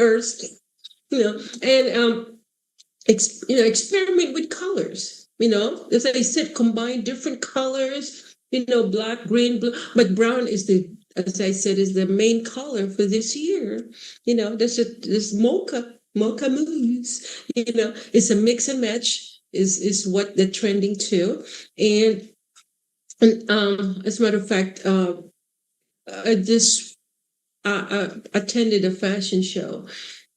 first, and experiment with colors. As I said, combine different colors. Black, green, blue, but brown is as I said, is the main color for this year. This mocha mousse. It's a mix and match. Is what they're trending to, and as a matter of fact, I just attended a fashion show,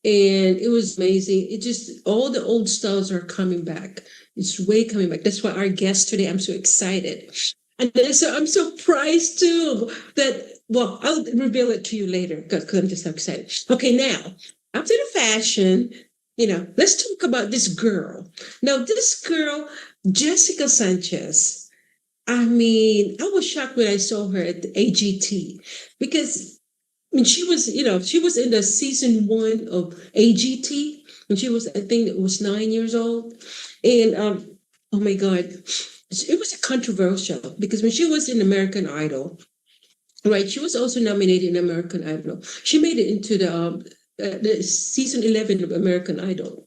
and it was amazing. It just all the old styles are coming back. It's way coming back. That's why our guest today, I'm so excited. And then, so I'm surprised too that, well, I'll reveal it to you later because I'm just so excited. Okay, now, after the fashion, let's talk about this girl. Now, this girl, Jessica Sanchez, I mean, I was shocked when I saw her at the AGT because she was, she was in the season 1 of AGT, and she was, I think it was 9 years old. And oh my God, it was controversial because when she was in American Idol, right, she was also nominated in American Idol. She made it into the season 11 of American Idol.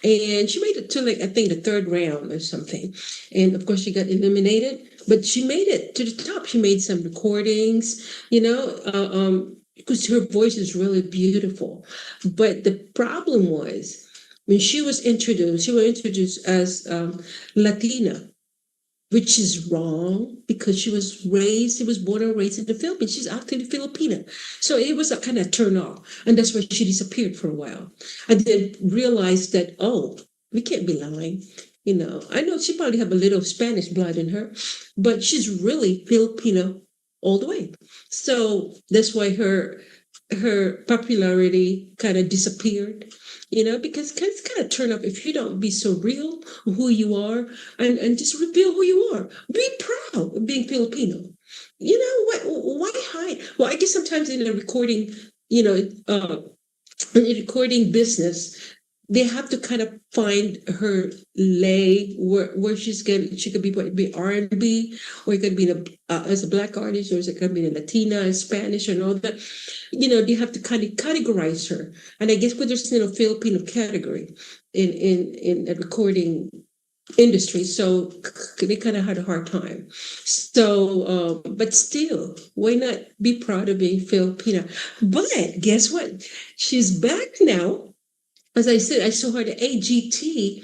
And she made it to I think the 3rd round or something. And of course she got eliminated, but she made it to the top. She made some recordings, because her voice is really beautiful. But the problem was when she was introduced as Latina, which is wrong because she was born and raised in the Philippines. She's actually Filipina. So it was a kind of turn off. And that's why she disappeared for a while. And then realized that, oh, we can't be lying. I know she probably have a little Spanish blood in her, but she's really Filipino all the way. So that's why her popularity kind of disappeared. Because it's kind of turn up if you don't be so real who you are and just reveal who you are. Be proud of being Filipino. Why hide? Well, I guess sometimes in the recording, in the recording business, they have to kind of find her lay where she could be R&B, or it could be as a Black artist, or it could be a Latina and Spanish and all that. They have to kind of categorize her, and I guess there's Filipino category in a recording industry, so they kind of had a hard time. So, but still, why not be proud of being Filipina? But guess what? She's back now. As I said, I saw her at AGT,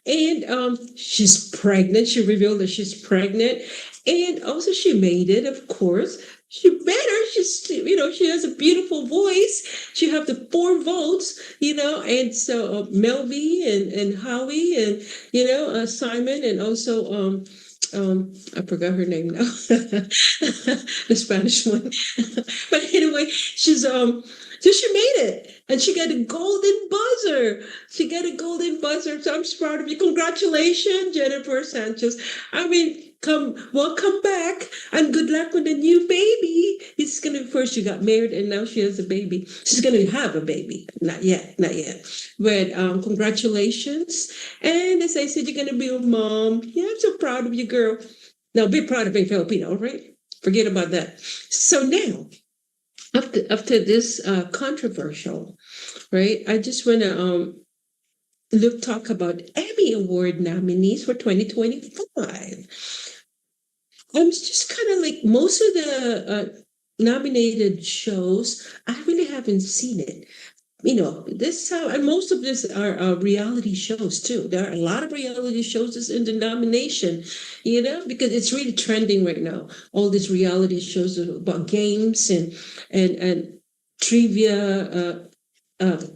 and she's pregnant. She revealed that she's pregnant, and also she made it. Of course, she better. She has a beautiful voice. She have the 4 votes, and so Melby and Howie and Simon, and also I forgot her name now, the Spanish one. But anyway, so she made it. And she got a golden buzzer. So I'm so proud of you. Congratulations, Jennifer Sanchez. I mean, welcome back, and good luck with the new baby. It's gonna first she got married, and now she has a baby. She's gonna have a baby. Not yet. But congratulations. And as I said, you're gonna be a mom. Yeah, I'm so proud of you, girl. Now be proud of being Filipino, all right? Forget about that. So now, after this controversial, right? I just want to talk about Emmy Award nominees for 2025. I'm just kind of like most of the nominated shows, I really haven't seen it. This and most of this are reality shows too. There are a lot of reality shows that's in the nomination, because it's really trending right now. All these reality shows about games and trivia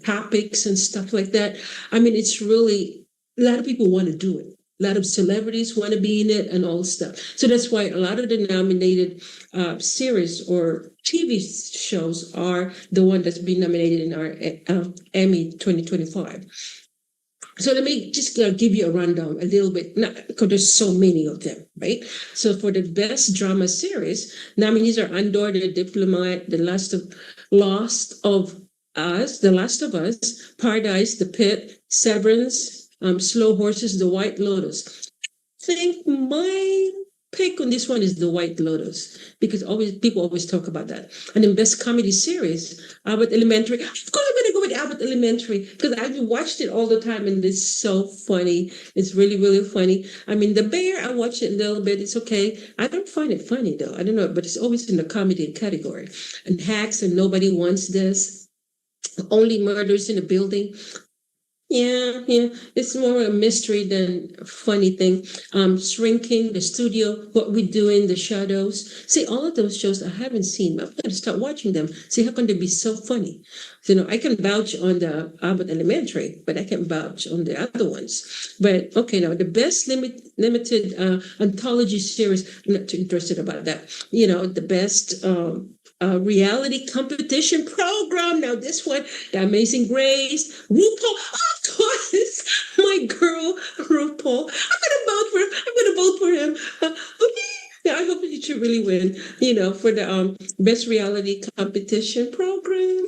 topics and stuff like that. I mean, it's really a lot of people want to do it. A lot of celebrities want to be in it and all stuff. So that's why a lot of the nominated series or TV shows are the one that's been nominated in our Emmy 2025. So let me just give you a rundown a little bit, because there's so many of them, right? So for the best drama series, nominees are Andor, The Diplomat, The Last of Us, Paradise, The Pit, Severance, Slow Horses, The White Lotus. I think my pick on this one is The White Lotus, because people always talk about that. And then best comedy series, Abbott Elementary. Of course, I'm going to go with Abbott Elementary because I watched it all the time and it's so funny. It's really, really funny. I mean, The Bear, I watched it a little bit. It's okay. I don't find it funny though. I don't know, but it's always in the comedy category. And Hacks and Nobody Wants This. Only Murders in the Building. Yeah, yeah. It's more a mystery than a funny thing. Shrinking, The Studio, What We Do in the Shadows. See, all of those shows I haven't seen. I'm going to start watching them. See, how can they be so funny? You know, I can vouch on the Abbott Elementary, but I can vouch on the other ones. But okay, now the best limited anthology series. I'm not too interested about that. You know, the best. Reality competition program. Now this one, The Amazing Grace, RuPaul, of course, my girl RuPaul. I'm gonna vote for him. Okay. Yeah, I hope he should really win. You know, for the best reality competition program.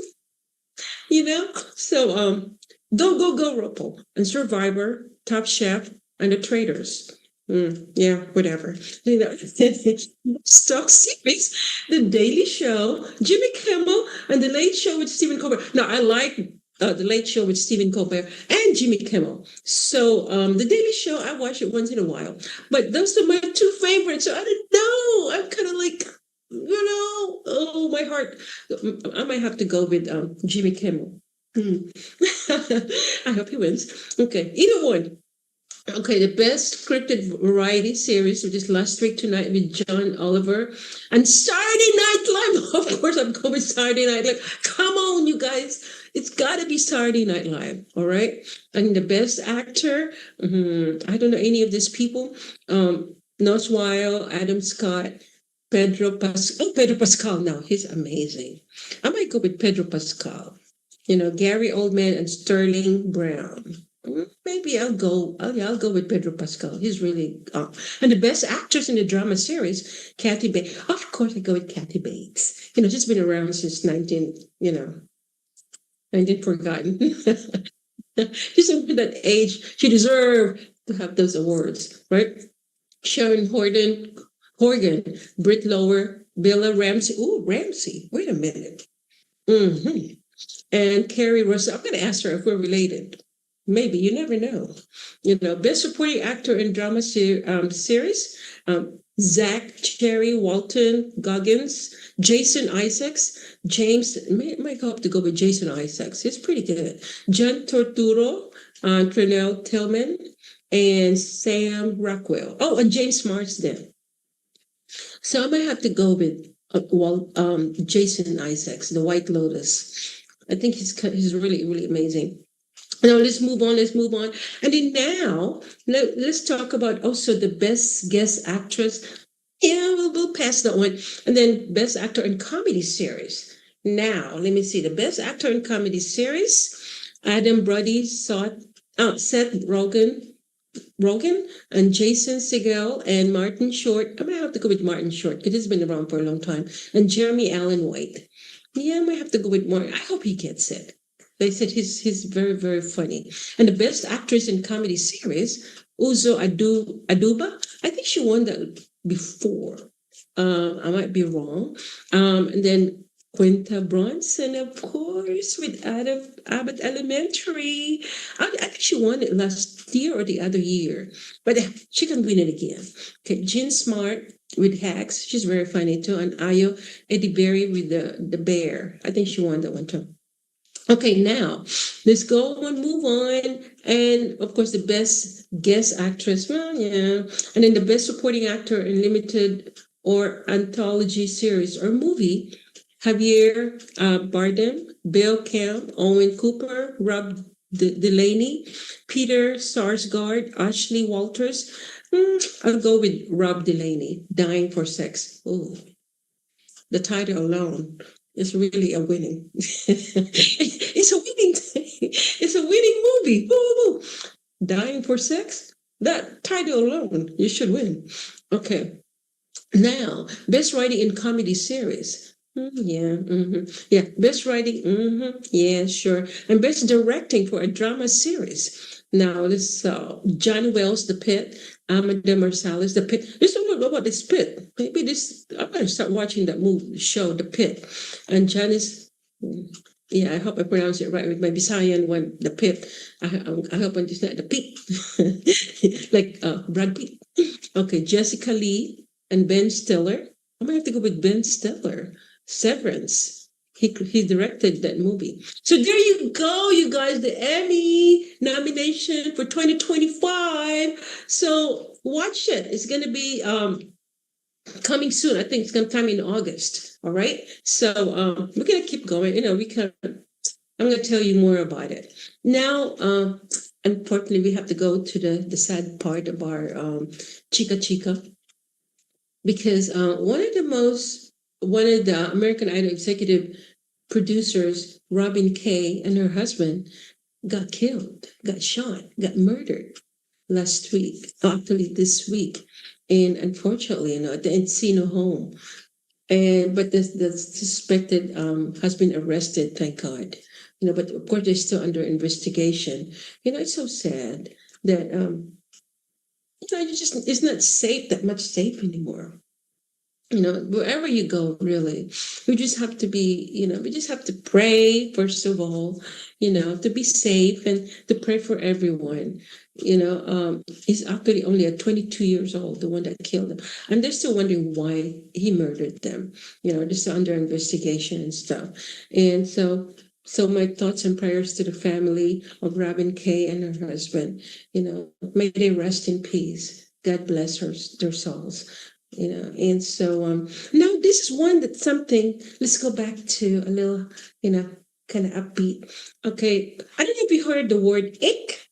You know, so go RuPaul and Survivor, Top Chef, and The Traitors. Yeah, whatever. You know, stock series, The Daily Show, Jimmy Kimmel, and The Late Show with Stephen Colbert. Now, I like The Late Show with Stephen Colbert and Jimmy Kimmel. So, The Daily Show, I watch it once in a while. But those are my two favorites. So I don't know. I'm kind of like, you know, oh, my heart. I might have to go with Jimmy Kimmel. I hope he wins. Okay, either one. Okay, the best scripted variety series, which is Last Week Tonight with John Oliver. And Saturday Night Live. Of course, I'm going with Saturday Night Live. Come on, you guys. It's got to be Saturday Night Live. All right. And the best actor, I don't know any of these people. Nos Weil, Adam Scott, Pedro Pascal. Oh, Pedro Pascal now. He's amazing. I might go with Pedro Pascal. You know, Gary Oldman and Sterling Brown. Maybe I'll go. I'll go with Pedro Pascal. He's really and the best actress in the drama series, Kathy Bates. Of course, I go with Kathy Bates. You know, she's been around since 19 forgotten. She's over that age. She deserved to have those awards, right? Sharon Horgan, Britt Lower, Bella Ramsey. Ooh, Ramsey. Wait a minute. And Carrie Russell. I'm going to ask her if we're related. Maybe, you never know. You know, best supporting actor in drama series, Zach Cherry Walton Goggins, Jason Isaacs, James, might have to go with Jason Isaacs. He's pretty good. John Torturo, Trinell Tillman, and Sam Rockwell. Oh, and James Marsden. So I might have to go with Jason Isaacs, The White Lotus. I think he's really, really amazing. Now let's move on. And then now let's talk about also the best guest actress. Yeah, we'll pass that one. And then best actor in comedy series. Now let me see the best actor in comedy series. Adam Brody, Seth Rogen, and Jason Segel, and Martin Short. I might have to go with Martin Short because he's been around for a long time. And Jeremy Allen White. Yeah, I might have to go with Martin. I hope he gets it. They said he's very, very funny. And the best actress in comedy series, Uzo Aduba. I think she won that before. I might be wrong. And then Quinta Brunson, of course, with Abbott Elementary. I think she won it last year or the other year. But she can win it again. Okay, Jean Smart with Hacks. She's very funny too. And Ayo Ediberry with the Bear. I think she won that one too. Okay, now let's go and move on. And of course, the best guest actress, well, yeah. And then the best supporting actor in limited or anthology series or movie, Javier Bardem, Bill Camp, Owen Cooper, Rob Delaney, Peter Sarsgaard, Ashley Walters. I'll go with Rob Delaney, Dying for Sex. Oh, the title alone. It's really a winning. It's a winning thing. It's a winning movie. Woo. Dying for Sex. That title alone, you should win. Okay. Now, best writing in comedy series. Yeah. Best writing. Yeah, sure. And best directing for a drama series. Now, let's John Wells, The Pit. Amanda Marsalis, The Pit. Let's talk about this Pit. Maybe I'm going to start watching that show, The Pit. And Janice, Yeah, I hope I pronounce it right with my Visayan one, the Pip. I hope I'm just not the Pip, like Brad Pitt. Okay, Jessica Lee and Ben Stiller. I'm gonna have to go with Ben Stiller. Severance. He directed that movie. So there you go, you guys. The Emmy nomination for 2025. So watch it. It's gonna be coming soon. I think it's gonna come in August. All right. So we're gonna keep going. We can. I'm gonna tell you more about it now. Unfortunately, we have to go to the sad part of our chica chica because one of the American Idol executive producers, Robin Kay, and her husband got killed, got shot, got murdered last week, actually this week. And unfortunately, at the Encino home. But the suspected has been arrested, thank God. But of course they're still under investigation. It's so sad that it's not safe, that much safe anymore. Wherever you go, really, we just have to we just have to pray, first of all, to be safe and to pray for everyone. He's actually only at 22 years old, the one that killed him. And they're still wondering why he murdered them. They're still under investigation and stuff. And so my thoughts and prayers to the family of Robin Kay and her husband. May they rest in peace. God bless their souls. And so now this is one that's something. Let's go back to a little, kind of upbeat. Okay, I don't know if you heard the word ick.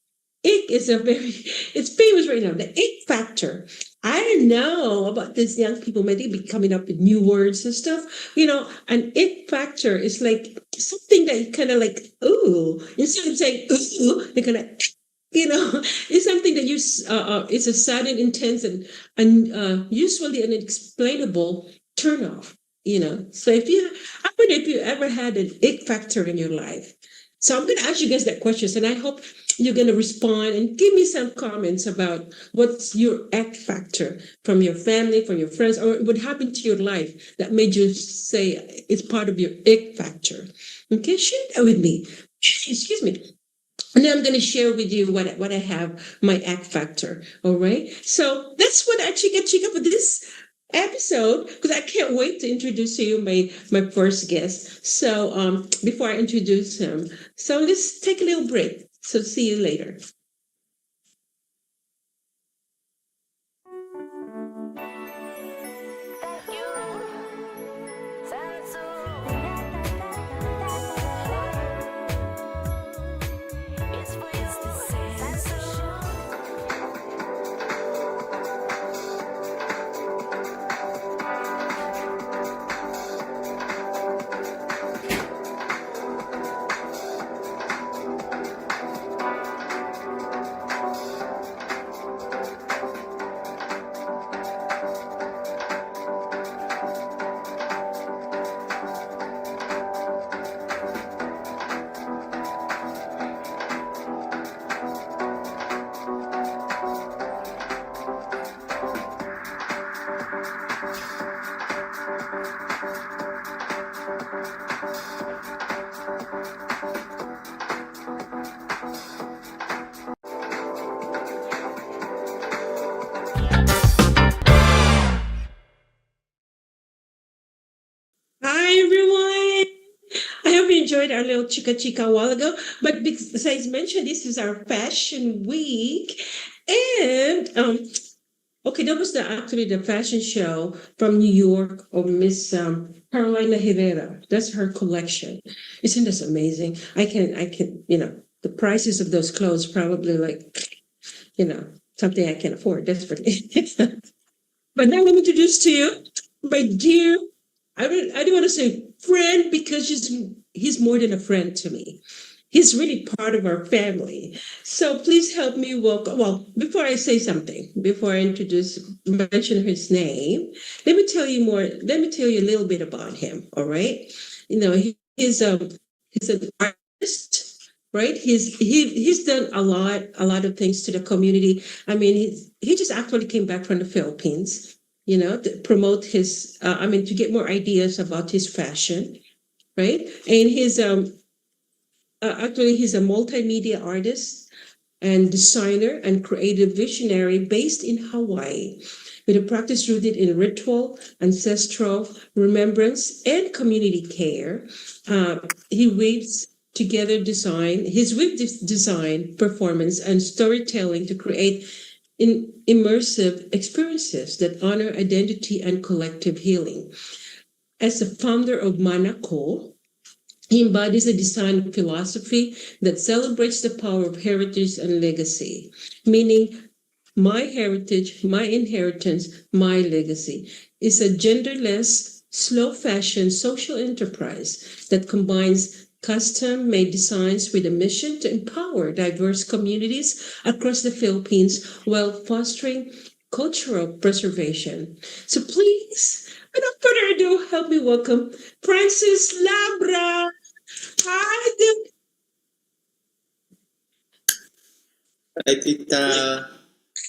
Ick is it's famous right now. The ick factor. I don't know about these young people. Maybe be coming up with new words and stuff. An ick factor is like something that you kind of like, ooh, instead of saying ooh, they kind of it's something that it's a sudden, intense, and usually an unexplainable turnoff. So I wonder if you ever had an ick factor in your life. So I'm going to ask you guys that question, and I hope you're going to respond and give me some comments about what's your ick factor from your family, from your friends, or what happened to your life that made you say it's part of your ick factor. Okay, share that with me. Excuse me. And then I'm going to share with you what I have, my act factor. All right. So that's what I chica for this episode, because I can't wait to introduce to you my first guest. So before I introduce him, so let's take a little break. So see you later. Hi everyone. I hope you enjoyed our little chica chica a while ago. But besides mentioned, this is our fashion week. And okay, that was actually the fashion show from New York of Miss Carolina Herrera. That's her collection. Isn't this amazing? I can, the prices of those clothes probably like, you know, something I can afford desperately. But now let me introduce to you my dear, I don't want to say friend because he's more than a friend to me. He's really part of our family. So please help me welcome. Well, before I say something, before I mention his name, let me tell you more. Let me tell you a little bit about him. All right. He's an artist, right? He's done a lot of things to the community. I mean, he just actually came back from the Philippines, to promote his. To get more ideas about his fashion, right? And Actually, he's a multimedia artist and designer and creative visionary based in Hawaii, with a practice rooted in ritual, ancestral remembrance, and community care. He weaves together design, his weave design, performance, and storytelling to create immersive experiences that honor identity and collective healing. As the founder of Manako, he embodies a design philosophy that celebrates the power of heritage and legacy, meaning my heritage, my inheritance, my legacy is a genderless, slow fashion social enterprise that combines custom made designs with a mission to empower diverse communities across the Philippines while fostering cultural preservation. So please, without further ado, help me welcome Francis Labra. Hi, Hi, Tita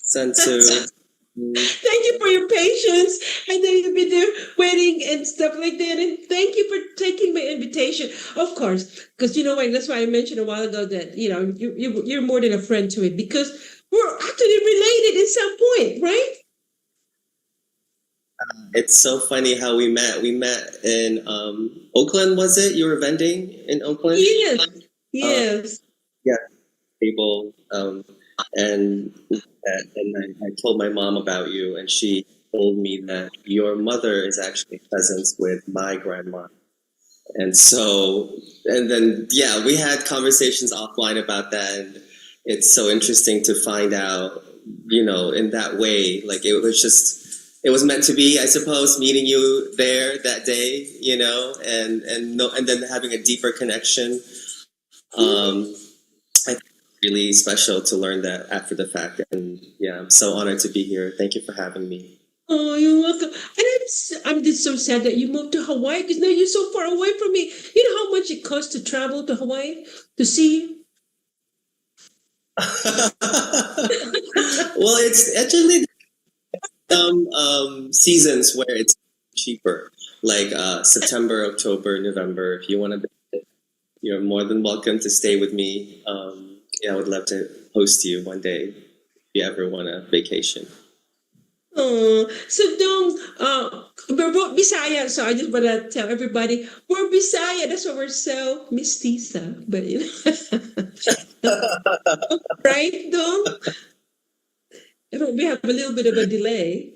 Sansu. thank you for your patience. I know you've been there waiting and stuff like that. And thank you for taking my invitation. Of course, because you know what? That's why I mentioned a while ago that, you're more than a friend to it because we're actually related at some point, right? It's so funny how we met. We met in Oakland, was it? You were vending in Oakland? Yes. Uh, Yes. yeah, table. And I told my mom about you, and she told me that your mother is actually cousins with my grandma. And so, and then, yeah, we had conversations offline about that. And it's so interesting to find out, in that way, like it was meant to be, I suppose, meeting you there that day, and no, and then having a deeper connection. Um, I think it's really special to learn that after the fact. And yeah, I'm so honored to be here. Thank you for having me. Oh, you're welcome. And I'm just so sad that you moved to Hawaii because now you're so far away from me. You know how much it costs to travel to Hawaii to see you? Well, it's actually some seasons where it's cheaper, like September, October, November. If you want to, you're more than welcome to stay with me. Yeah, I would love to host you one day if you ever want a vacation. Oh, so we're both Bisaya, so I just want to tell everybody we're Bisaya. That's why we're so mestiza. But right, Dong? We have a little bit of a delay.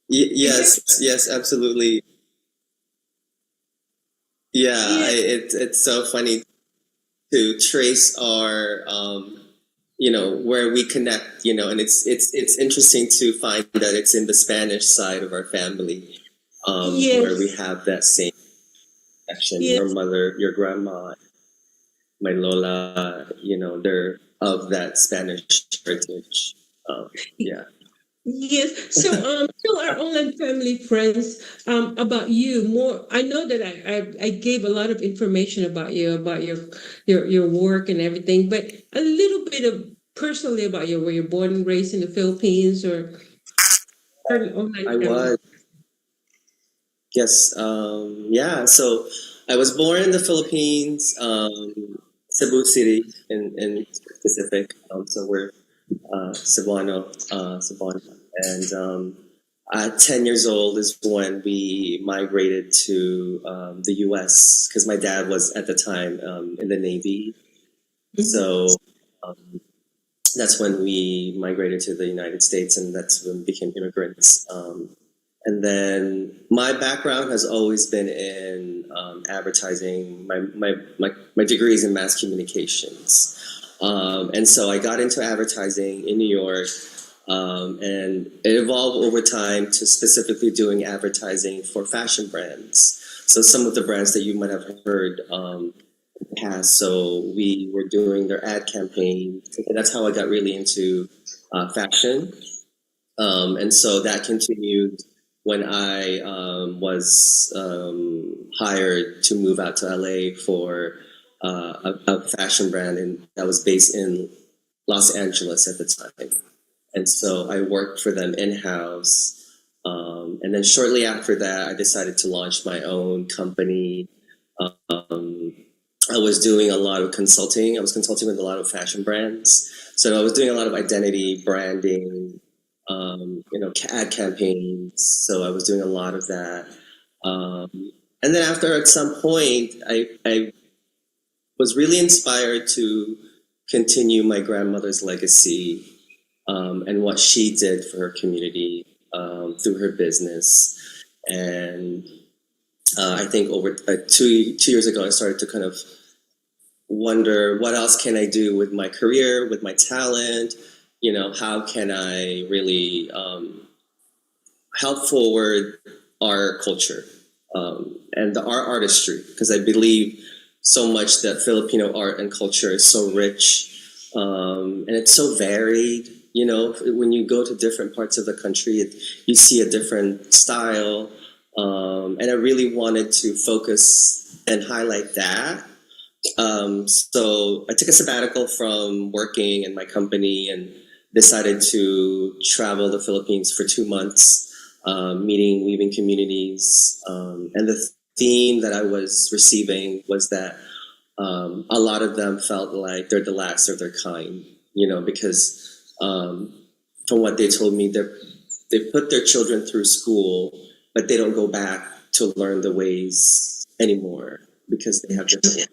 Yes, yes, absolutely. Yeah, Yeah. it's so funny to trace our where we connect, and it's interesting to find that it's in the Spanish side of our family, where we Yes. have that same connection. Your Yes. mother, your grandma, my Lola, they're of that Spanish heritage. Yeah. Yes. So, tell our online family friends about you more. I know that I gave a lot of information about you, about your work and everything, but a little bit of personally about you. Were you born and raised in the Philippines or an online I family? was. Yes. Yeah. So I was born in the Philippines, Cebu City in specific. So we're Cebuano. And at 10 years old is when we migrated to the U.S. because my dad was at the time in the Navy. Mhm. So um, that's when we migrated to the United States, and that's when we became immigrants. And then my background has always been in advertising. My degree is in mass communications. And so I got into advertising in New York, and it evolved over time to specifically doing advertising for fashion brands. So some of the brands that you might have heard in the past. So we were doing their ad campaign. And that's how I got really into fashion. And so that continued when I was hired to move out to LA for a fashion brand that was based in Los Angeles at the time. And so I worked for them in house. And then shortly after that, I decided to launch my own company. I was doing a lot of consulting. I was consulting with a lot of fashion brands. So I was doing a lot of identity branding, ad campaigns. So I was doing a lot of that. And then after, at some point, I was really inspired to continue my grandmother's legacy, and what she did for her community, through her business. And I think over 2 years ago, I started to kind of wonder what else can I do with my career, with my talent. How can I really help forward our culture, and our artistry, because I believe so much that Filipino art and culture is so rich, and it's so varied. When you go to different parts of the country, you see a different style, and I really wanted to focus and highlight that. So I took a sabbatical from working in my company and decided to travel the Philippines for 2 months, meeting weaving communities. And the theme that I was receiving was that a lot of them felt like they're the last of their kind, because from what they told me, they put their children through school, but they don't go back to learn the ways anymore because they have different.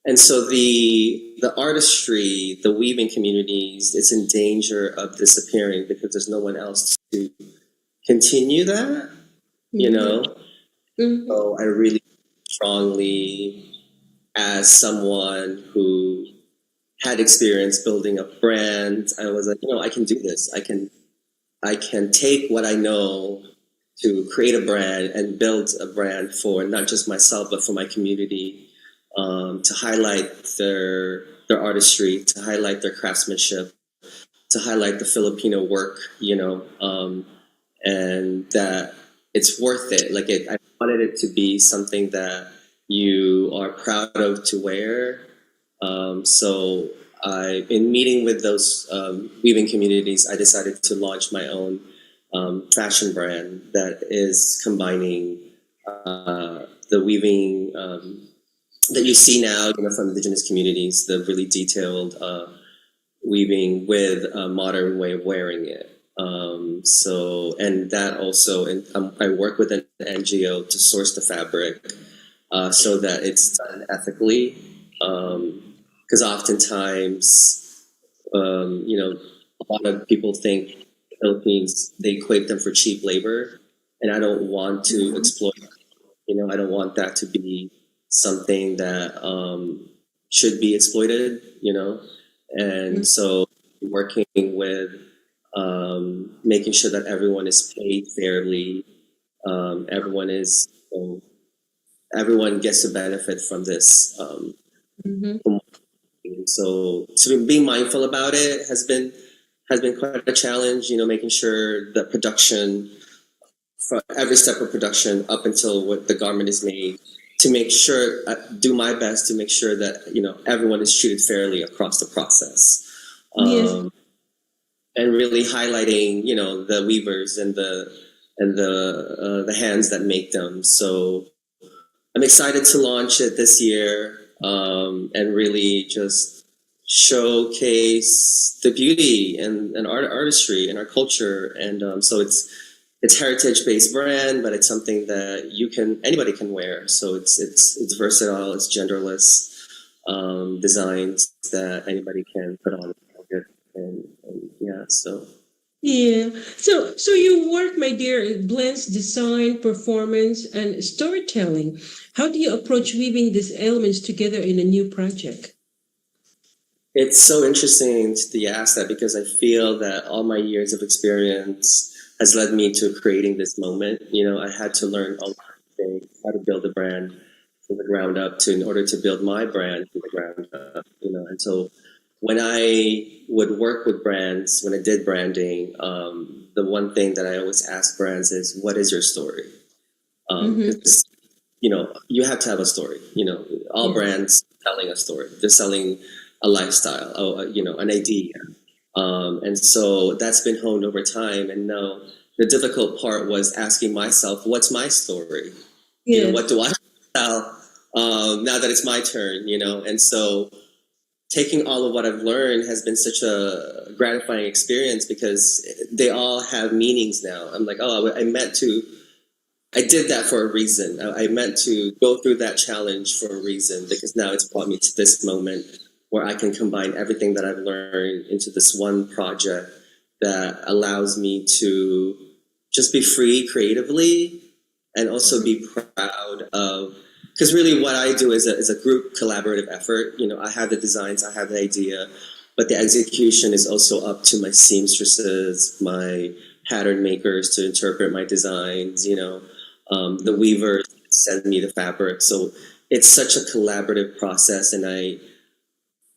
And so the artistry, the weaving communities, it's in danger of disappearing because there's no one else to continue that, you know? Mm-hmm. So I really strongly, as someone who had experience building a brand, I was like, I can do this. I can take what I know to create a brand and build a brand for not just myself, but for my community. To highlight their artistry, to highlight their craftsmanship, to highlight the Filipino work, and that it's worth it. I wanted it to be something that you are proud of to wear. So in meeting with those weaving communities, I decided to launch my own fashion brand that is combining the weaving that you see now, from indigenous communities, the really detailed weaving with a modern way of wearing it. And that also, and I work with an NGO to source the fabric, so that it's done ethically. Because oftentimes, a lot of people think the Philippines, they equate them for cheap labor, and I don't want to exploit. I don't want that to be something that should be exploited, and so working with making sure that everyone is paid fairly, everyone is everyone gets to benefit from this. So being mindful about it has been quite a challenge. Making sure that production, for every step of production up until what the garment is made, to make sure, do my best to make sure that everyone is treated fairly across the process, Yes. and really highlighting the weavers and the hands that make them. So I'm excited to launch it this year, and really just showcase the beauty and artistry in our culture. And so it's heritage based brand, but it's something that anybody can wear. So it's versatile, it's genderless, designs that anybody can put on and yeah. So Yeah. So your work, my dear, it blends design, performance, and storytelling. How do you approach weaving these elements together in a new project? it's so interesting that you ask that, because I feel that all my years of experience has led me to creating this moment. I had to learn a lot of things, how to build a brand from the ground up in order to build my brand from the ground up. And so when I would work with brands, when I did branding, the one thing that I always ask brands is, what is your story? Because you have to have a story. All brands telling a story. They're selling a lifestyle, an idea. And so that's been honed over time. And now the difficult part was asking myself, what's my story? Yes. What do I tell now that it's my turn, and so taking all of what I've learned has been such a gratifying experience because they all have meanings now. I'm like, oh, I did that for a reason. I meant to go through that challenge for a reason because now it's brought me to this moment where I can combine everything that I've learned into this one project that allows me to just be free creatively and also be proud of, because really what I do is a group collaborative effort. I have the designs, I have the idea, but the execution is also up to my seamstresses, my pattern makers to interpret my designs, the weavers send me the fabric. So it's such a collaborative process, and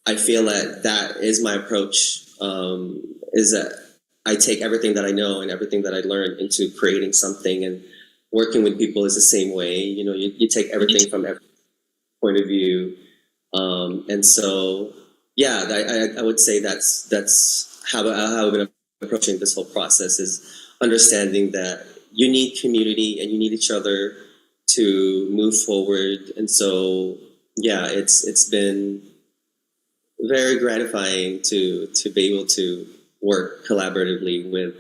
I feel that is my approach, is that I take everything that I know and everything that I learned into creating something, and working with people is the same way. You take everything from every point of view. And so, yeah, I would say that's how I've been approaching this whole process, is understanding that you need community and you need each other to move forward. And so, yeah, it's been very gratifying to be able to work collaboratively with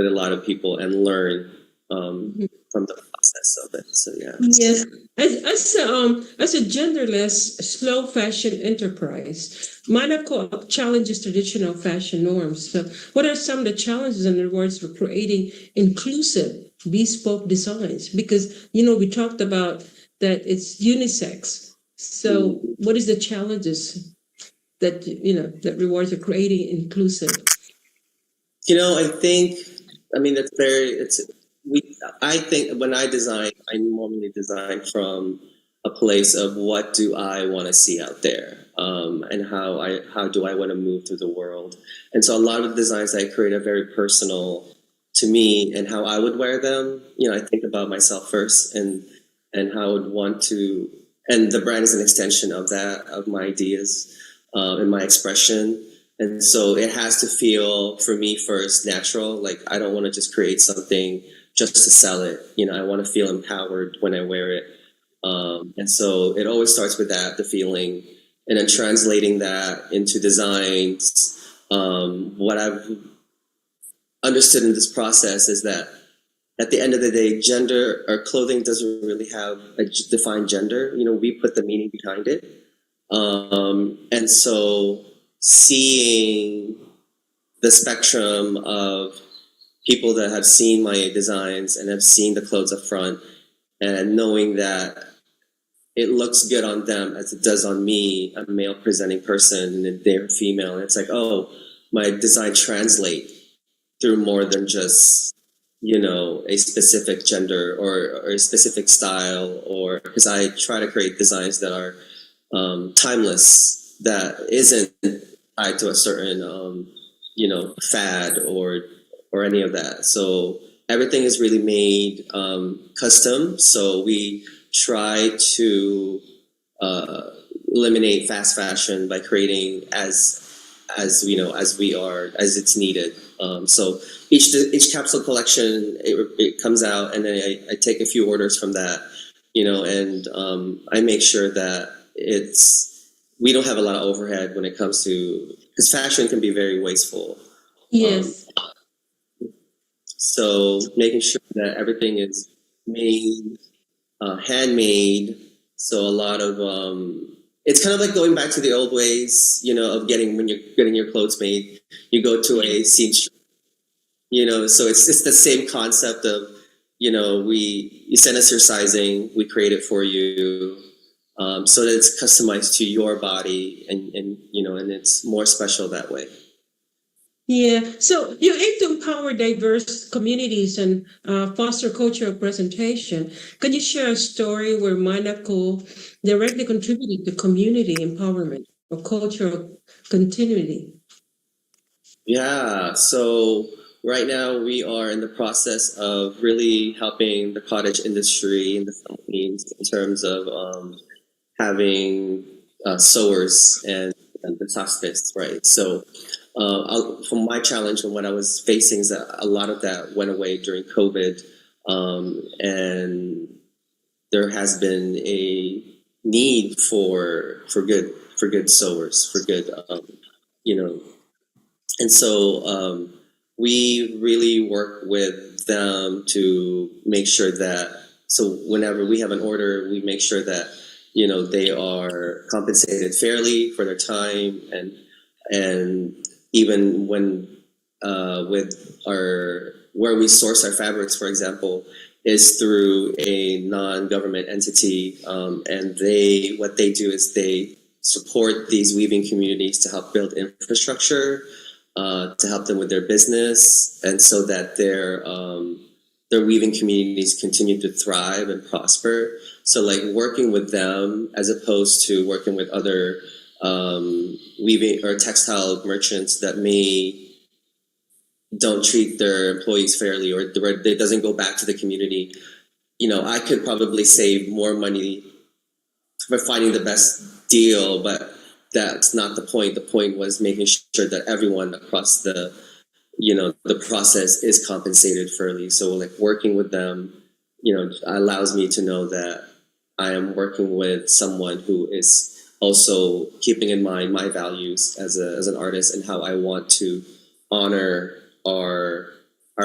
a lot of people and learn from the process of it. So yeah. Yes, as a genderless slow fashion enterprise, Monaco challenges traditional fashion norms. So, what are some of the challenges and rewards for creating inclusive, bespoke designs? Because we talked about that it's unisex. So, what is the challenges that rewards for creating inclusive? I think, that's I think when I design, I normally design from a place of what do I want to see out there, and how do I want to move through the world. And so a lot of the designs I create are very personal to me and how I would wear them. I think about myself first and how I would want to, and the brand is an extension of that, of my ideas, and my expression. And so it has to feel, for me first, natural. Like, I don't want to just create something just to sell it. I want to feel empowered when I wear it. And so it always starts with that, the feeling, and then translating that into designs. What I've understood in this process is that at the end of the day, gender or clothing doesn't really have a defined gender. We put the meaning behind it. And so seeing the spectrum of people that have seen my designs and have seen the clothes up front, and knowing that it looks good on them as it does on me, a male presenting person, and they're female. And it's like, oh, my design translate through more than just, a specific gender or a specific style, or because I try to create designs that are timeless, that isn't tied to a certain, fad or any of that. So everything is really made custom. So we try to eliminate fast fashion by creating as it's needed. So each capsule collection, it comes out, and then I take a few orders from that, and I make sure that we don't have a lot of overhead when it comes to, because fashion can be very wasteful. Yes. So making sure that everything is made, handmade. So a lot of it's kind of like going back to the old ways, of when you're getting your clothes made, you go to a seamstress. So it's the same concept of, you send us your sizing, we create it for you, so that it's customized to your body, and it's more special that way. Yeah. So you aim to empower diverse communities and foster cultural presentation. Can you share a story where Monaco directly contributed to community empowerment or cultural continuity? Yeah. So right now we are in the process of really helping the cottage industry in the Philippines in terms of having sewers and the hospice, right? So from my challenge and what I was facing is that a lot of that went away during COVID, and there has been a need for good sewers, for good you know, and so we really work with them to make sure that, so whenever we have an order, we make sure that, you know, they are compensated fairly for their time, and even when with our, where we source our fabrics, for example, is through a non-government entity, and they, what they do is they support these weaving communities to help build infrastructure, to help them with their business, and so that their weaving communities continue to thrive and prosper. So, like, working with them as opposed to working with other weaving or textile merchants that may don't treat their employees fairly, or it doesn't go back to the community. You know, I could probably save more money by finding the best deal, but that's not the point. The point was making sure that everyone across the, you know, the process is compensated fairly. So, like, working with them, you know, allows me to know that I am working with someone who is also keeping in mind my values as an artist and how I want to honor our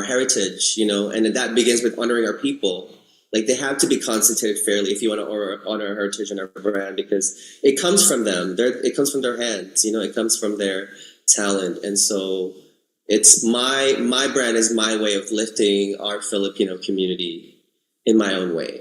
heritage, you know, and that begins with honoring our people. Like, they have to be compensated fairly if you want to honor our heritage and our brand, because it comes from them. It comes from their hands, you know, it comes from their talent. And so it's my brand is my way of lifting our Filipino community in my own way,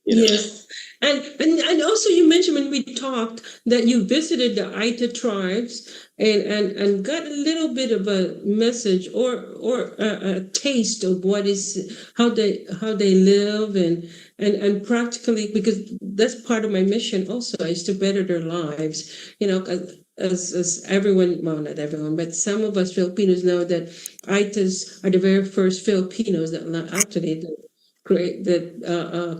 you know. Yes. And also you mentioned when we talked that you visited the Aita tribes and got a little bit of a message or a taste of what is how they live and practically, because that's part of my mission also, is to better their lives, you know, as everyone, well, not everyone, but some of us Filipinos know that Aitas are the very first Filipinos that actually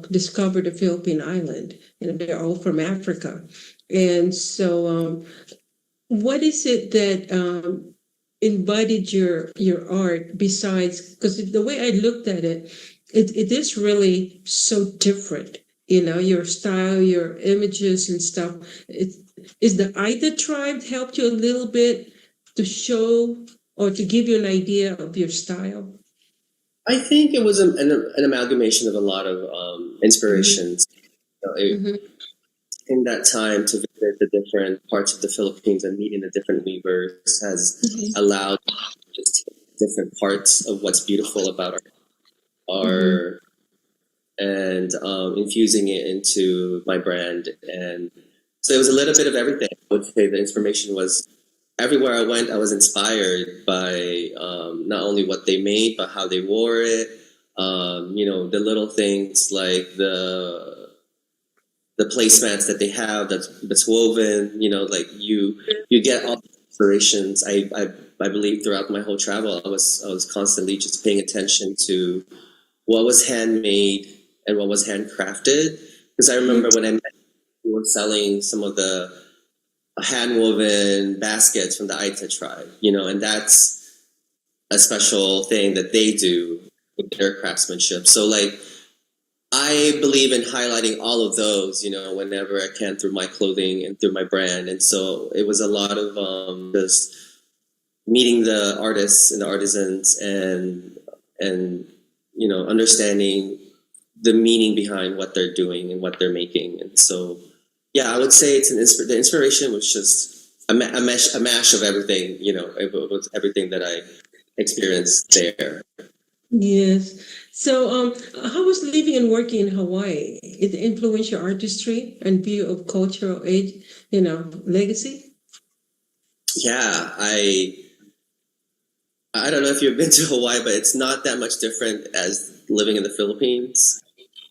discovered the Philippine island. You know, they're all from Africa, and so what is it that embodied your art besides? Because the way I looked at it, it is really so different. You know, your style, your images and stuff. Is the Aida tribe helped you a little bit to show or to give you an idea of your style? I think it was an amalgamation of a lot of Mm-hmm. inspirations. You know, Mm-hmm. in that time to visit the different parts of the Philippines and meeting the different weavers has Mm-hmm. allowed me to just take different parts of what's beautiful about Mm-hmm. our and infusing it into my brand. And so it was a little bit of everything. I would say the inspiration was everywhere I went, I was inspired by not only what they made, but how they wore it. You know, the little things like the placemats that they have that's woven. You know, like you get all the inspirations. I believe throughout my whole travel, I was constantly just paying attention to what was handmade and what was handcrafted. Because I remember when I met, we were selling some of the hand woven baskets from the Aita tribe, you know, and that's a special thing that they do with their craftsmanship. So, like, I believe in highlighting all of those, you know, whenever I can through my clothing and through my brand. And so it was a lot of just meeting the artists and the artisans and you know, understanding the meaning behind what they're doing and what they're making. And so, yeah, I would say it's the inspiration was just a mash of everything. You know, it was everything that I experienced there. Yes. So, how was living and working in Hawaii? It influenced your artistry and view of cultural age, legacy? Yeah, I don't know if you've been to Hawaii, but it's not that much different as living in the Philippines.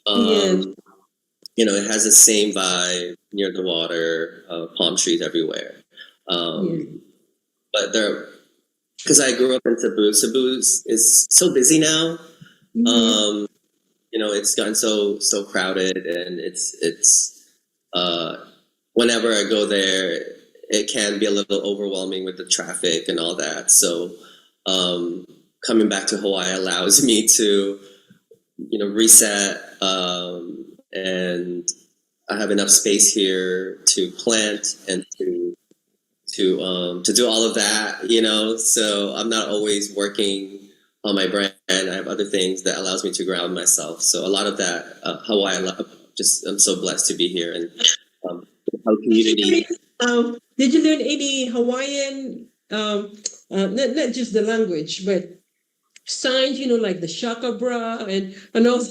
Yes. Um, you know, it has the same vibe near the water, palm trees everywhere. Yes. Um, but there, because I grew up in Cebu. Cebu is so busy now. Mm-hmm. Um, you know, it's gotten so crowded, and it's uh, whenever I go there, it can be a little overwhelming with the traffic and all that. So um, coming back to Hawaii allows me to, you know, reset, and I have enough space here to plant and to do all of that, you know. So I'm not always working on my brand. I have other things that allows me to ground myself. So a lot of that, Hawaii, just I'm so blessed to be here and how community. Did you learn any Hawaiian? Not just the language, but signs. You know, like the shaka bra and all.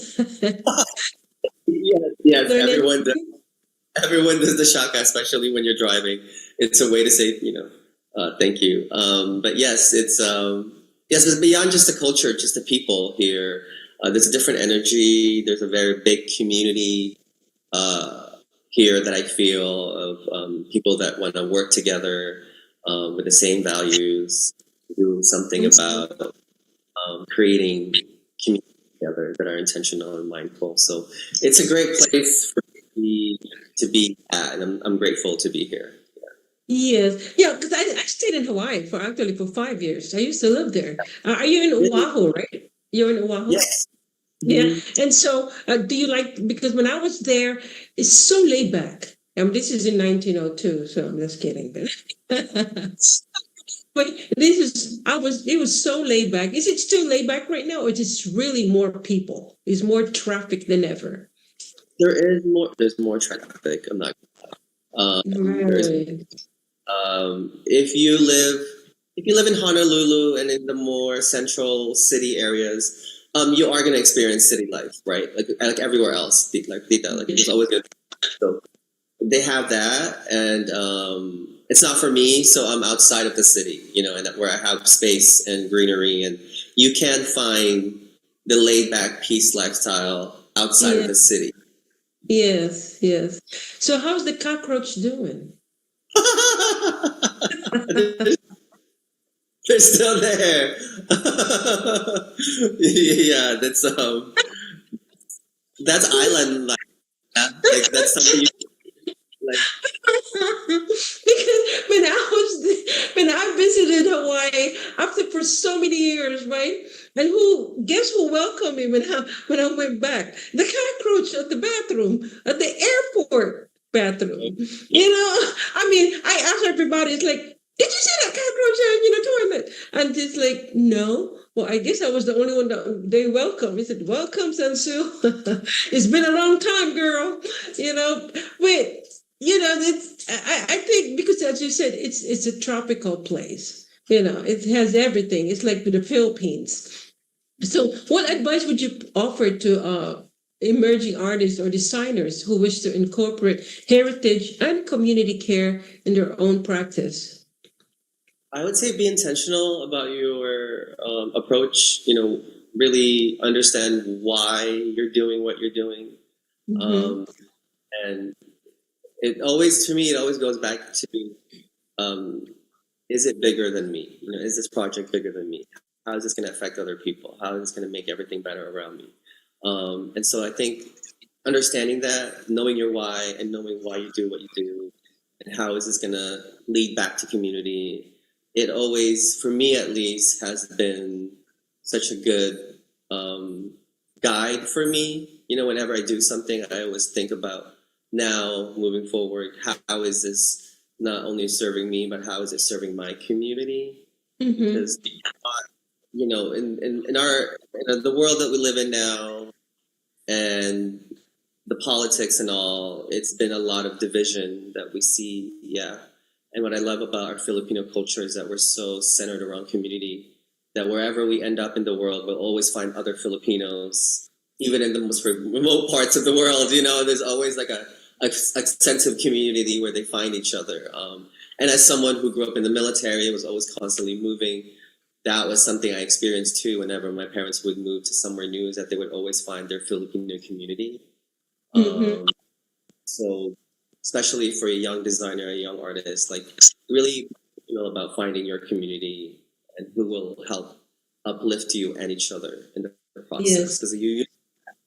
Yes, yes, Learn everyone does the shaka, especially when you're driving. It's a way to say, thank you. But yes, it's beyond just the culture, just the people here. There's a different energy. There's a very big community here that I feel of people that want to work together with the same values, do something about creating community together that are intentional and mindful. So it's a great place for me to be at, and I'm grateful to be here. Yes, yeah, because I stayed in Hawaii for 5 years. I used to live there. Are you in Really? Oahu, right? You're in Oahu? Yes. Yeah. Mhm. And so, do you like, because when I was there, it's so laid back. And this is in 1902, so I'm just kidding. But it was so laid back. Is it still laid back right now, or is it really more people? Is more traffic than ever? There's more traffic. I'm not. There's Right. if you live in Honolulu and in the more central city areas, you are going to experience city life, right? Like everywhere else, like there's always good. So they have that, and it's not for me. So I'm outside of the city, and where I have space and greenery, and you can find the laid back peace lifestyle outside of Yeah. the city. Yes, yes. So how's the cockroach doing? They're still there. Yeah, that's island life. Yeah? Like that's something like. Because when I visited Hawaii after for so many years, right? And who welcomed me when I went back? The cockroach at the bathroom, at the airport bathroom. I mean, I asked everybody, it's like, did you see that cockroach in the toilet? And it's like, no. Well, I guess I was the only one that they welcomed. He said, welcome, Sensu. It's been a long time, girl. But I think because as you said, it's a tropical place. It has everything. It's like the Philippines. So, what advice would you offer to emerging artists or designers who wish to incorporate heritage and community care in their own practice? I would say be intentional about your approach. Really understand why you're doing what you're doing, Mm-hmm. um, and it always goes back to um, is it bigger than me? Is this project bigger than me? How is this going to affect other people? How is this going to make everything better around me? And so I think understanding that, knowing your why, and knowing why you do what you do, and how is this going to lead back to community, it always, for me at least, has been such a good guide for me. Whenever I do something, I always think about now moving forward, how is this not only serving me, but how is it serving my community? Mm-hmm. Because in our the world that we live in now, and the politics and all, it's been a lot of division that we see. Yeah. And what I love about our Filipino culture is that we're so centered around community, that wherever we end up in the world, we'll always find other Filipinos, even in the most remote parts of the world. There's always like a sense of community where they find each other. And as someone who grew up in the military, was always constantly moving, that was something I experienced too. Whenever my parents would move to somewhere new, is that they would always find their Filipino community. Mm-hmm. Um, so, especially for a young designer, a young artist, like really about finding your community and who will help uplift you and each other in the process. Yes. Because you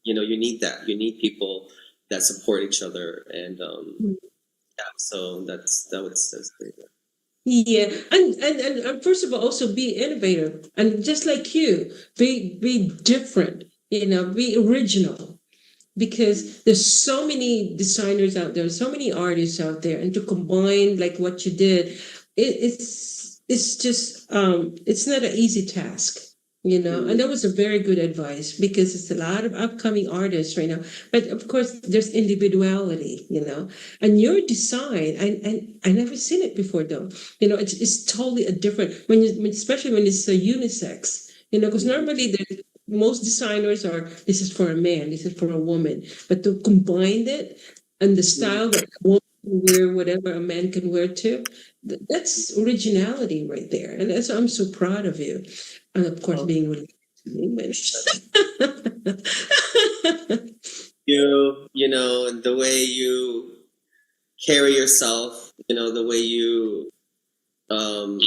need that. You need people that support each other, and yeah. So that's great. Yeah, and first of all, also be innovative, and just like you, be different. Be original. because there's so many designers out there, so many artists out there, and to combine like what you did, it's just it's not an easy task, you know. And that was a very good advice because it's a lot of upcoming artists right now. But of course, there's individuality, you know, and your design. And I never seen it before though. You know, it's totally a different especially when it's a unisex. You know, because normally most designers are this is for a man, this is for a woman, but to combine it and the style that a woman can wear, whatever a man can wear too, that's originality right there, and that's I'm so proud of you, and of course Oh, being related to English. you know, and the way you carry yourself, you know, the way you know,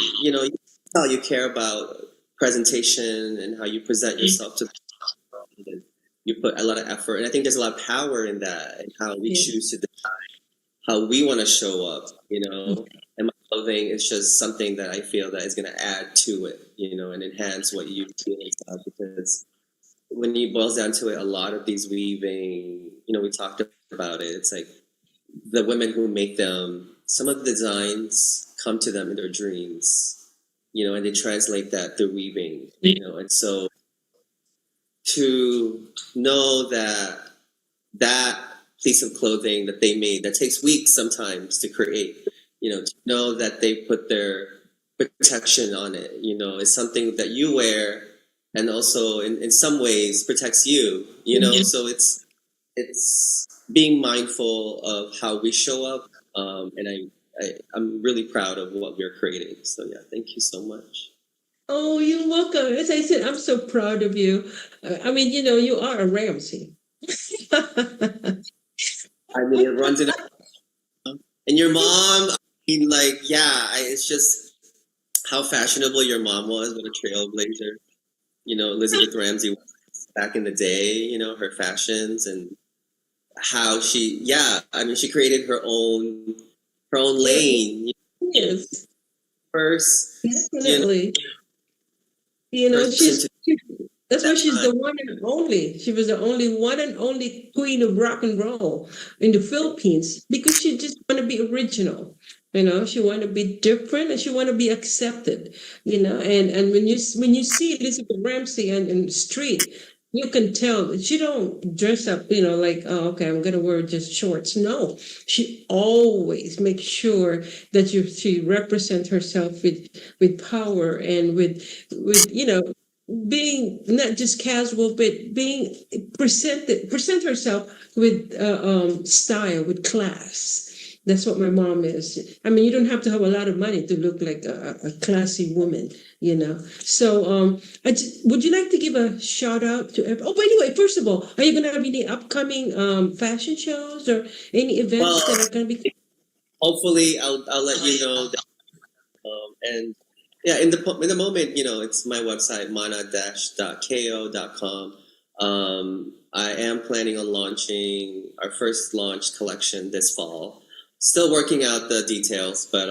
how you care about presentation and how you present yourself to the world. And you put a lot of effort, and I think there's a lot of power in that, and how we Yeah. choose to how we want to show up, you know. And my clothing is just something that I feel that is going to add to it, you know, and enhance what you feel inside. Because when it boils down to it, a lot of these weaving, you know, we talked about it. It's like the women who make them, some of the designs come to them in their dreams, you know, and they translate that through weaving, you know. And so to know that that piece of clothing that they made that takes weeks sometimes to create, you know, to know that they put their protection on it, you know, is something that you wear and also in some ways protects you, you know. So it's being mindful of how we show up, and I'm really proud of what we're creating. So yeah, thank you so much. Oh, you're welcome. As I said, I'm so proud of you. I mean, you know, you are a Ramsey. I mean, it runs in. And your mom, I mean, like, yeah, it's just how fashionable your mom was. What a trailblazer. You know, Elizabeth Ramsey was back in the day, you know, her fashions and how she, yeah, I mean, she created her own Yeah, lane. You know, yes, first, you know, definitely. You know, person to that's why that she's time. the one and only. She was the only one and only queen of rock and roll in the Philippines because she just want to be original. You know, she want to be different and she want to be accepted. You know, and when you see Elizabeth Ramsey on the street, you can tell that she don't dress up. You know, like oh, okay, I'm gonna wear just shorts. No, she always makes sure that she represents herself with power and with you know being not just casual, but being present herself with style, with class. That's what my mom is. I mean, you don't have to have a lot of money to look like a classy woman, you know. So, would you like to give a shout out to? Oh, by the way, first of all, are you going to have any upcoming fashion shows or any events Well, that are going to be? hopefully, I'll let you know. And yeah, in the moment, you know, it's my website mana-ko.com. I am planning on launching our first launch collection this fall. Still working out the details, but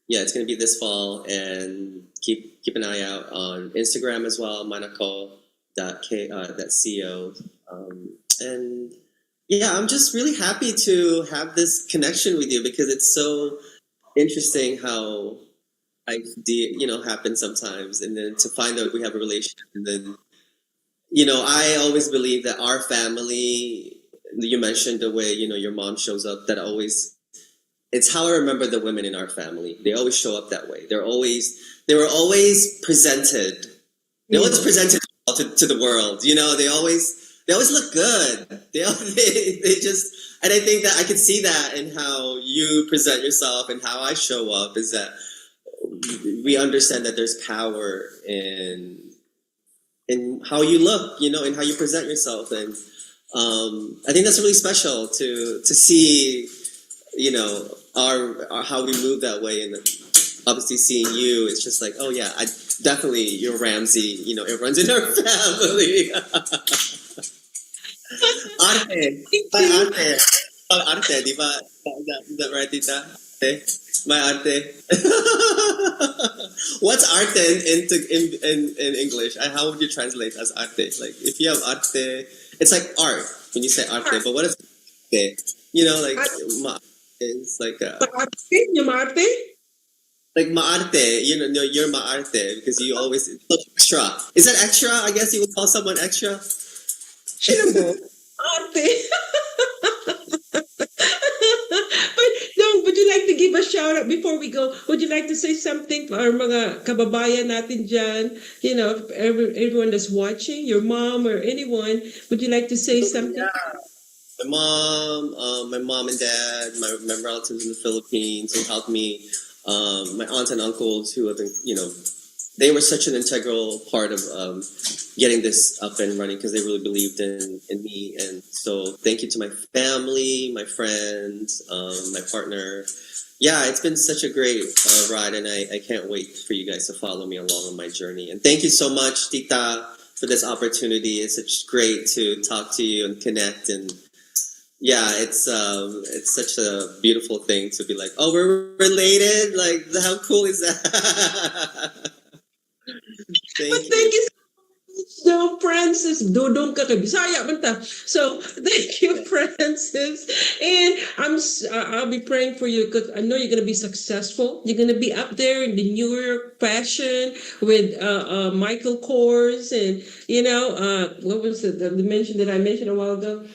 yeah, it's gonna be this fall, and keep an eye out on Instagram as well, manako.co. And yeah, I'm just really happy to have this connection with you because it's so interesting how you know, happen sometimes, and then to find out we have a relationship, and then you know, I always believe that our family. You mentioned the way you know your mom shows up. That always it's how I remember the women in our family. They always show up that way. They were always presented. They always Yes. presented to the world. You know, they always look good. They just and I think that I could see that in how you present yourself and how I show up is that we understand that there's power in how you look, you know, and how you present yourself, and I think that's really special to see, you know, our how we move that way, and obviously seeing you, it's just like, oh yeah, I definitely you're Ramsey, you know, it runs in our family. Arte, Thank my you. arte, arte, di ba? Is that right, Tita? Arte? My arte. What's arte in English? And how would you translate as arte? Like if you have arte, it's like art. when you say arte, but what is arte? You know, like it's Maarte? like maarte. You know, no, you're maarte because you always look extra. Is that extra? I guess you would call someone extra. Shinabo. Arte. But no, would you like to give a shout out before we go? Would you like to say something for our mga kababayan natin dyan? You know, everyone that's watching, your mom or anyone, would you like to say something? My mom and dad, my relatives in the Philippines who helped me, my aunts and uncles who have been, you know, they were such an integral part of getting this up and running because they really believed in me. And so thank you to my family, my friends, my partner. Yeah, it's been such a great ride, and I can't wait for you guys to follow me along on my journey. And thank you so much, Tita, for this opportunity. It's such great to talk to you and connect. And yeah, it's such a beautiful thing to be like, oh, we're related. Like, how cool is that? Thank Thank you. you so, Francis. Dodong ka kay Bisaya man ta. So, thank you, Francis. And I'll be praying for you because I know you're going to be successful. You're going to be up there in the New York fashion with Michael Kors and what was the mention that I mentioned a while ago?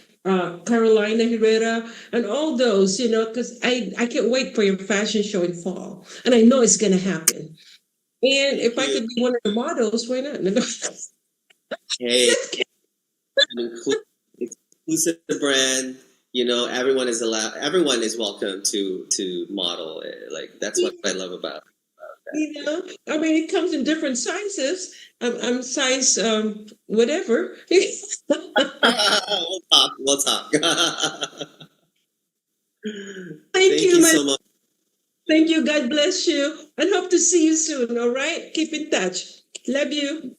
Carolina Herrera and all those, because I can't wait for your fashion show in fall. And I know it's going to happen. And if Thank I you. could be one of the models, why not? Hey, an exclusive brand. You know, everyone is allowed. Everyone is welcome to model. Like that's what I love about that. I mean, it comes in different sizes. I'm size whatever. We'll talk. We'll talk. Thank Thank you, you man. so much. Thank you. God bless you, and hope to see you soon. All right, keep in touch. Love you.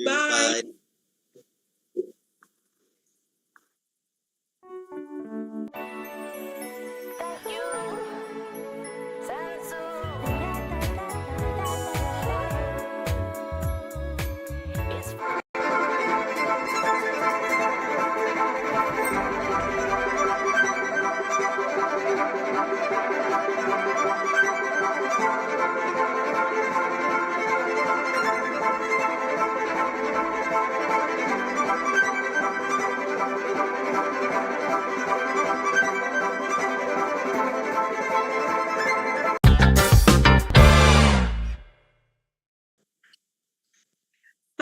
Bye. Bye.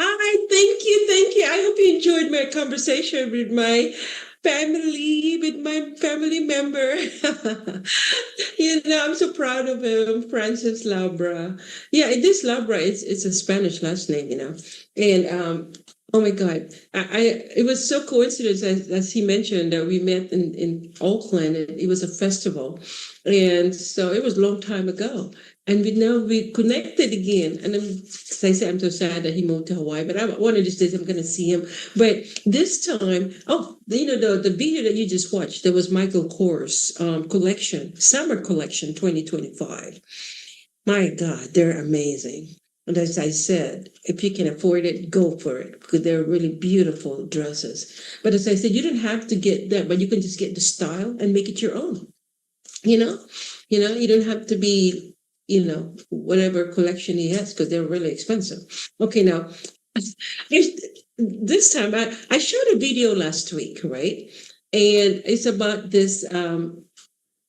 Hi, thank you. I hope you enjoyed my conversation with my family member. I'm so proud of him, Francis Labra. Yeah, it is Labra. It's a Spanish last name, and oh my God, it was so coincidence as he mentioned that we met in Oakland. And it was a festival, and so it was a long time ago. And we connected again. And as I said, I'm so sad that he moved to Hawaii. But one of these days I'm going to see him. But this time, the video that you just watched, there was Michael Kors collection, summer collection 2025. My God, they're amazing. And as I said, if you can afford it, go for it because they're really beautiful dresses. But as I said, you don't have to get them, but you can just get the style and make it your own. You don't have to be, whatever collection he has because they're really expensive. Okay, now this time I showed a video last week, right? And it's about this an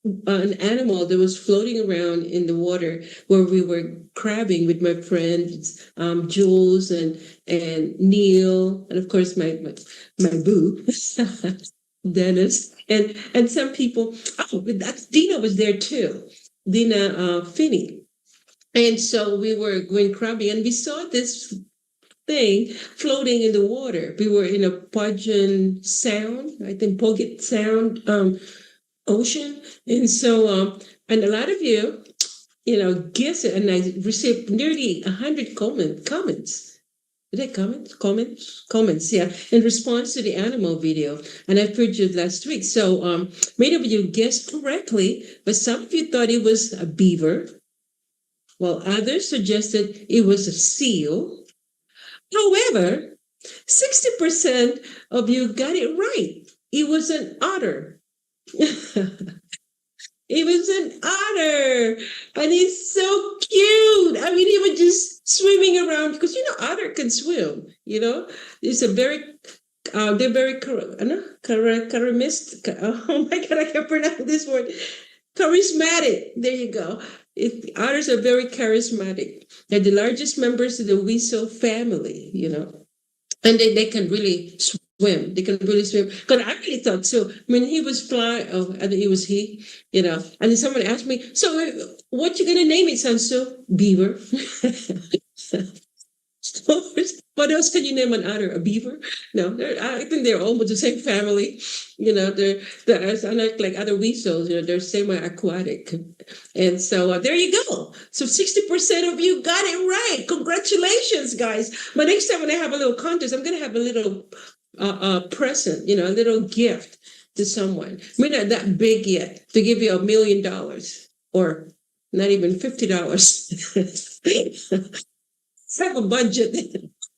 animal that was floating around in the water where we were crabbing with my friends Jules and Neil and of course my boo Dennis and some people. Oh, that's Dina was there too. Dina Finney. And so we were going crabbing and we saw this thing floating in the water. We were in a Puget Sound, I think Puget Sound ocean. And so, and a lot of you, guess it. And I received nearly 100 comments. Did I comments, yeah, in response to the animal video. And I previewed last week. So many of you guessed correctly, but some of you thought it was a beaver, while others suggested it was a seal. However, 60% of you got it right. He was an otter. He was an otter, and he's so cute. I mean, he was just swimming around because otter can swim. It's a very they're very oh my god, I can't pronounce this word. Charismatic. There you go. Otters are very charismatic. They're the largest members of the weasel family. And they can really swim. They can really swim. Because I really thought so. When he was flying, oh, I think it was and then someone asked me, so what you gonna name it, Sanso? Beaver. What else can you name an otter? A beaver? No, I think they're almost the same family. They're not like other weasels. They're semi-aquatic, and so there you go. So 60% of you got it right. Congratulations, guys! But next time when I have a little contest, I'm gonna have a little present. A little gift to someone. We're not that big yet to give you $1 million or not even $50. Have a budget.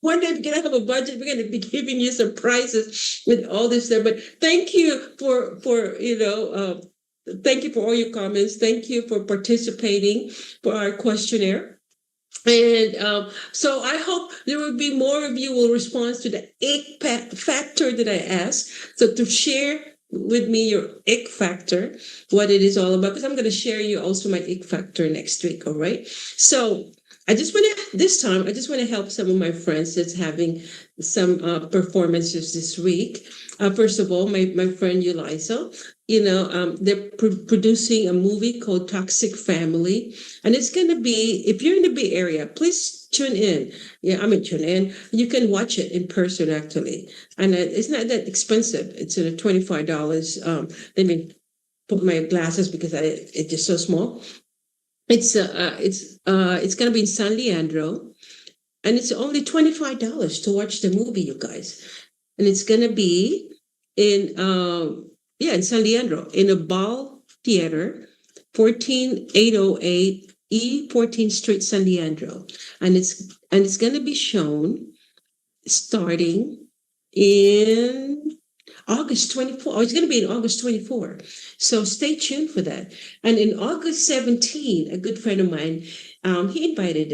One day we're gonna have a budget. We're gonna be giving you some prizes with all this stuff. But thank you for thank you for all your comments. Thank you for participating for our questionnaire. And so I hope there will be more of you will respond to the ick factor that I asked. So to share with me your ick factor, what it is all about, because I'm going to share you also my ick factor next week. All right. So I just want to help some of my friends that's having some performances this week. First of all, my friend Eliza, they're producing a movie called Toxic Family. And it's going to be, if you're in the Bay Area, please tune in. Yeah, tune in. You can watch it in person, actually. And it's not that expensive. It's $25. Let me put my glasses because it's just so small. It's gonna be in San Leandro, and it's only $25 to watch the movie, you guys. And it's gonna be in in San Leandro in a Ball Theater, 14808 E 14th Street, San Leandro, and it's gonna be shown starting in August 24. Oh, it's going to be in August 24. So stay tuned for that. And in August 17, a good friend of mine, he invited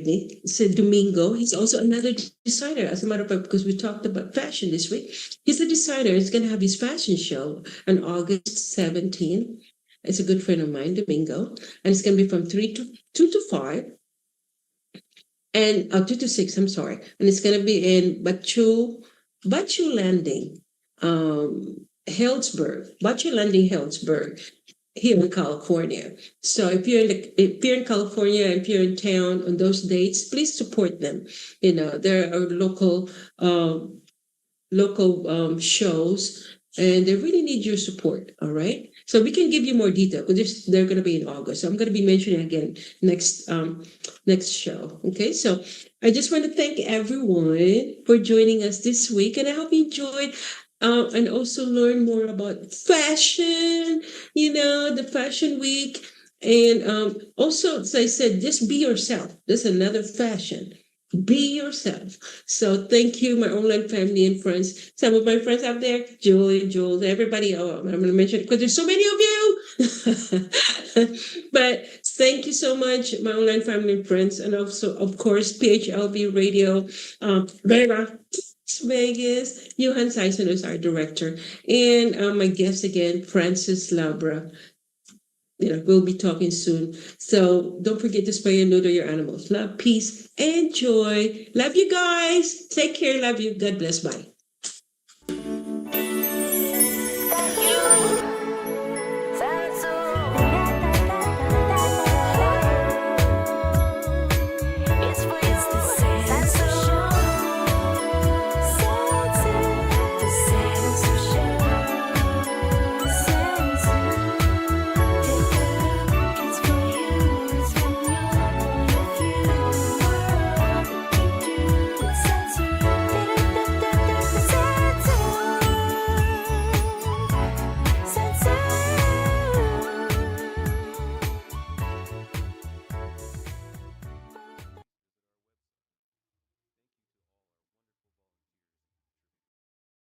me. He said Domingo. He's also another designer, as a matter of fact, because we talked about fashion this week. He's a designer. He's going to have his fashion show on August 17. It's a good friend of mine, Domingo. And it's going to be from 2 to 5. And 2 to 6, I'm sorry. And it's going to be in Bachu Landing, Healdsburg, here in California. So if you're in California, if you're in town on those dates, please support them. There are local shows, and they really need your support. All right. So we can give you more detail because they're going to be in August. So I'm going to be mentioning again next show. Okay. So I just want to thank everyone for joining us this week, and I hope you enjoyed and also learn more about fashion. The fashion week, and also, as I said, just be yourself. There's another fashion. Be yourself. So thank you, my online family and friends. Some of my friends out there, Jules, everybody. Oh, I'm going to mention it because there's so many of you. But thank you so much, my online family and friends. And also, of course, PHLV Radio, Vegas. Johan Seisen is our director. And my guest again, Francis Labra. We'll be talking soon. So don't forget to spay and neuter your animals. Love, peace, and joy. Love you guys. Take care. Love you. God bless. Bye.